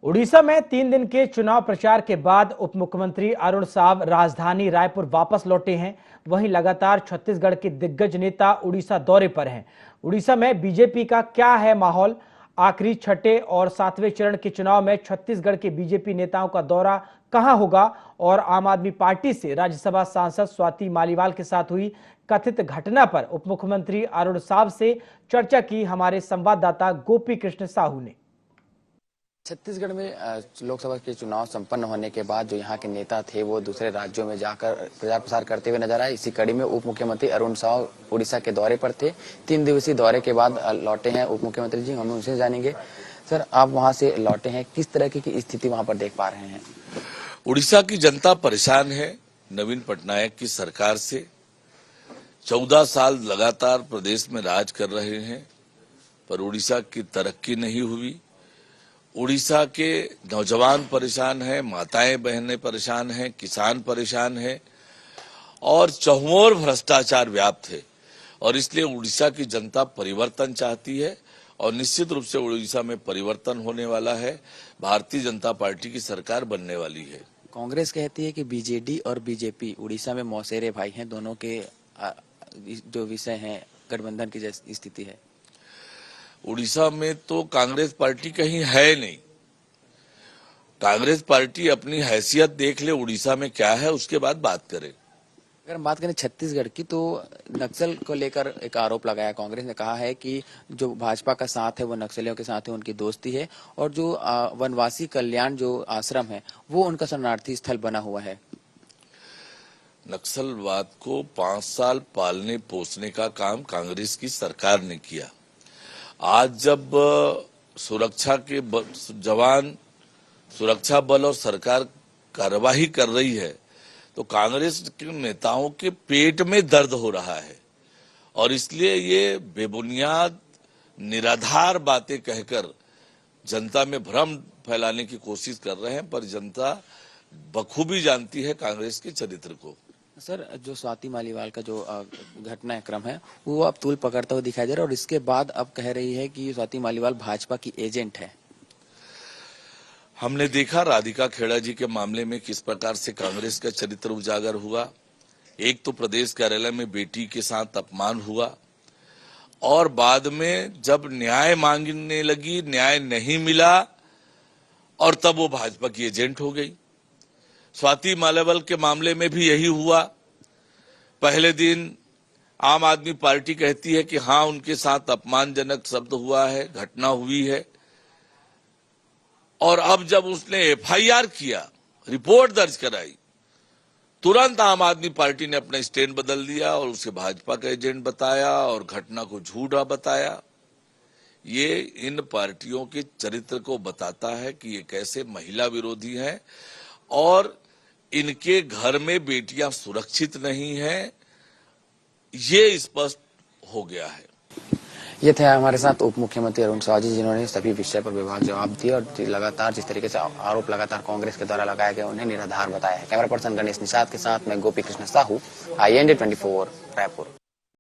उड़ीसा में 3 दिन के चुनाव प्रचार के बाद उप मुख्यमंत्री अरुण साव राजधानी रायपुर वापस लौटे हैं। वहीं लगातार छत्तीसगढ़ के दिग्गज नेता उड़ीसा दौरे पर हैं। उड़ीसा में बीजेपी का क्या है माहौल? आखिरी छठे और 7वें चरण के चुनाव में छत्तीसगढ़ के बीजेपी नेताओं का दौरा कहां होगा? और आम आदमी पार्टी से राज्यसभा सांसद स्वाति मालीवाल के साथ हुई कथित घटना पर उप मुख्यमंत्री अरुण साव से चर्चा की हमारे संवाददाता गोपी कृष्ण साहू ने। छत्तीसगढ़ में लोकसभा के चुनाव संपन्न होने के बाद जो यहाँ के नेता थे वो दूसरे राज्यों में जाकर प्रचार प्रसार करते हुए नजर आए। इसी कड़ी में उप मुख्यमंत्री अरुण साव उड़ीसा के दौरे पर थे। 3 दिवसीय दौरे के बाद लौटे हैं उप मुख्यमंत्री जी। हम उनसे जानेंगे, सर आप वहाँ से लौटे हैं, किस तरह की स्थिति वहाँ पर देख पा रहे हैं? उड़ीसा की जनता परेशान है नवीन पटनायक की सरकार से। 14 साल लगातार प्रदेश में राज कर रहे हैं, पर उड़ीसा की तरक्की नहीं हुई। उड़ीसा के नौजवान परेशान हैं, माताएं बहनें परेशान हैं, किसान परेशान हैं और चहुओर भ्रष्टाचार व्याप्त है। और इसलिए उड़ीसा की जनता परिवर्तन चाहती है और निश्चित रूप से उड़ीसा में परिवर्तन होने वाला है। भारतीय जनता पार्टी की सरकार बनने वाली है। कांग्रेस कहती है कि बीजेडी और बीजेपी उड़ीसा में मौसेरे भाई हैं, दोनों के जो विषय हैं गठबंधन की स्थिति है। उड़ीसा में तो कांग्रेस पार्टी कहीं है नहीं। कांग्रेस पार्टी अपनी हैसियत देख ले उड़ीसा में क्या है, उसके बाद बात करे। अगर हम बात करें छत्तीसगढ़ की, तो नक्सल को लेकर एक आरोप लगाया। कांग्रेस ने कहा है कि जो भाजपा का साथ है वो नक्सलियों के साथ है, उनकी दोस्ती है, और जो वनवासी कल्याण जो आश्रम है वो उनका शरणार्थी स्थल बना हुआ है। नक्सलवाद को 5 साल पालने पोसने का काम कांग्रेस की सरकार ने किया। आज जब सुरक्षा के जवान, सुरक्षा बल और सरकार कार्यवाही कर रही है तो कांग्रेस के नेताओं के पेट में दर्द हो रहा है और इसलिए ये बेबुनियाद निराधार बातें कहकर जनता में भ्रम फैलाने की कोशिश कर रहे हैं। पर जनता बखूबी जानती है कांग्रेस के चरित्र को। सर, जो स्वाति मालीवाल का जो घटनाक्रम है वो अब तूल पकड़ता हुआ दिखाई दे रहा है और इसके बाद अब कह रही है कि स्वाति मालीवाल भाजपा की एजेंट है। हमने देखा राधिका खेड़ा जी के मामले में किस प्रकार से कांग्रेस का चरित्र उजागर हुआ। एक तो प्रदेश कार्यालय में बेटी के साथ अपमान हुआ और बाद में जब न्याय मांगने लगी, न्याय नहीं मिला और तब वो भाजपा की एजेंट हो गई। स्वाति मालीवाल के मामले में भी यही हुआ। पहले दिन आम आदमी पार्टी कहती है कि हाँ उनके साथ अपमानजनक शब्द हुआ है, घटना हुई है, और अब जब उसने एफआईआर किया, रिपोर्ट दर्ज कराई, तुरंत आम आदमी पार्टी ने अपना स्टैंड बदल दिया और उसे भाजपा का एजेंट बताया और घटना को झूठा बताया। ये इन पार्टियों के चरित्र को बताता है कि ये कैसे महिला विरोधी हैं और इनके घर में बेटियां सुरक्षित नहीं हैं, ये स्पष्ट हो गया है। ये थे हमारे साथ उप मुख्यमंत्री अरुण साव जी, जिन्होंने सभी विषय पर विभाग जवाब दिए और लगातार जिस तरीके से आरोप लगातार कांग्रेस के द्वारा लगाया गया उन्हें निराधार बताया है। कैमरा पर्सन गणेश निषाद के साथ मैं गोपी कृष्ण साहू, IND 24 रायपुर।